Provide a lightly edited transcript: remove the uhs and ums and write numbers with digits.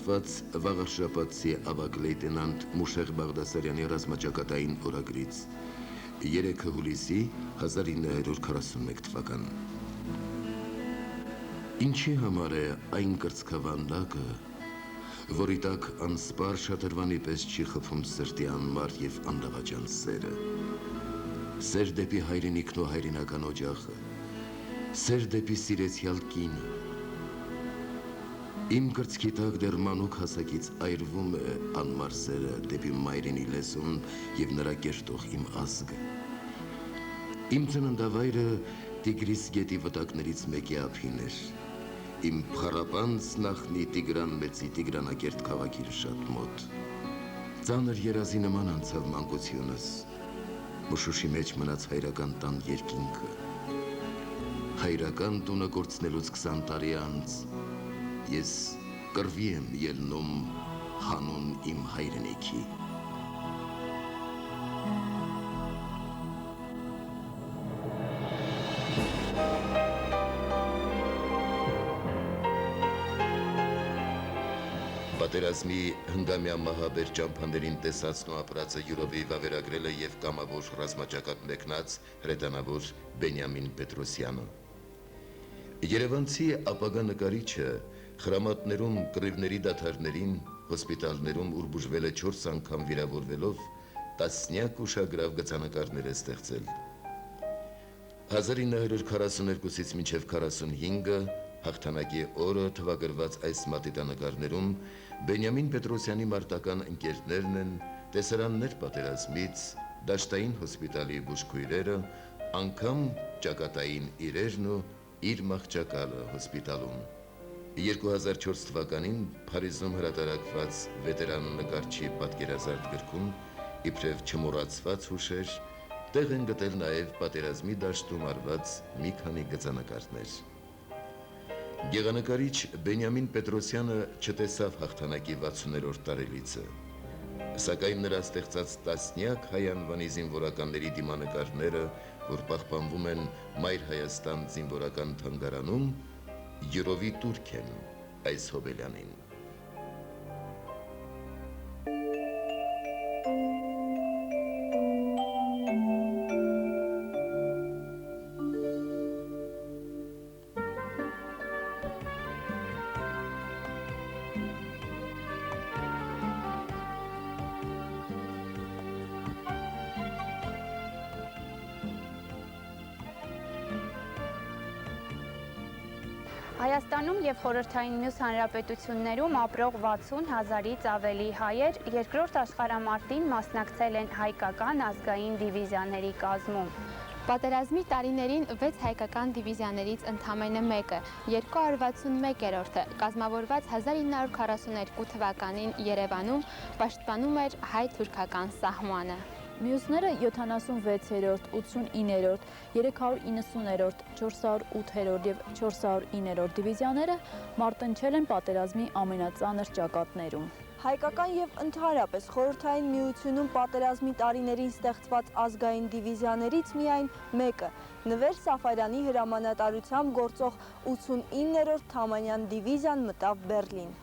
կապված վաղարշապատցի ավագ լեյտենանտ Մուշեղ Բաղդասարյանի ռազմաճակատային օրագրից 3 հուլիսի 1941 թվական։ Ինչի համար է այն կրծքավանդակը, որի տակ անսպար շատրվանի պես չի խփում սրտի անմար և անդաղաճան սերը, սեր դեպի հայրենիքն ու հայրենական օջախը, սեր դեպի սիրեցյալ կինը։ Իմ կրծքի տակ դեռ մանուկ հասակից այրվում է անմար սերը դեպի մայրենի լեզուն և նրա կերտող իմ ազգը։ Իմ ծննդավայրը Տիգրիս գետի վտակներից մեկի ափին էր, իմ փառապանց նախնի Տիգրան մեծի Տիգրանակերտ քաղաքին շատ մոտ։ Ծանր երազի նման անցավ մանկությունս, Մշուշի մեջ մնաց հայրական տան երկինքը։ Հայրական տունը կորցնելուց 20 տարի անց ես կռվի եմ ելնում հանուն իմ հայրենիքի։ Պատերազմի հնգամյա մահաբեր ճամփաներին տեսածն ու ապրածը յուրովի վավերագրել է և կամավոր ռազմաճակատ մեկնած հրետանավոր Բենյամին Պետրոսյանը։ Երևանցի ապագա նկարիչը խրամատներում, կռիվների դադարներին, հոսպիտալներում ուր բուժվել է 4 անգամ վիրավորվելով, տասնյակ ուշագրավ գծանկարներ է ստեղծել։ 1942-ից մինչև 45-ը հաղթանակի օրը թվագրված այս մատիտանկարներում Բենյամին Պետրոսյանի մարտական ընկերներն են, տեսարաններ պատերազմից, դաշտային հոսպիտալի բուժքույրերը, անգամ ճակատային իրերն ու իր մահճակալը հոսպիտալում։ 2004 թվականին Փարիզում հրատարակված վետերան նկարչի պատկերազարդ գրքում իբրև չմոռացված հուշեր տեղ են գտել նաև պատերազմի դաշտում արված մի քանի գծանկարներ։ Գեղանկարիչ Բենյամին Պետրոսյանը չտեսավ հաղթանակի 60-րդ տարելիցը, սակայն նրա ստեղծած տասնյակ հայ անվանի զինվորականների դիմանկարները, որ պահպանվում են Մայր Հայաստան զինվորական թանգարանում, յուրովի տուրք են այս հոբելյանին։ Հայաստանում և խորհրդային մյուս հանրապետություններում ապրող 60,000-ից ավելի հայեր երկրորդ աշխարհամարտին մասնակցել են հայկական ազգային դիվիզիաների կազմում։ Պատերազմի տարիներին 6 հայկական դիվիզիաներից ընդամենը մեկը, 261-րդը, կազմավորված 1942 թվականին Երևանում պաշտպանում էր հայ-թուրքական սահմանը։ Մյուսները 76-րդ, 89-րդ, 390-րդ, 408-րդ և 409-րդ դիվիզիաները մարտնչել են պատերազմի ամենածանր ճակատներում։ Հայկական և ընդհանրապես խորհրդային միությունում պատերազմի տարիներին ստեղծված ազգային դիվիզիաներից միայն մեկը, Նվեր Սաֆարյանի հրամանատարությամբ գործող 89-րդ Թամանյան դիվիզիան մտավ Բեռլին։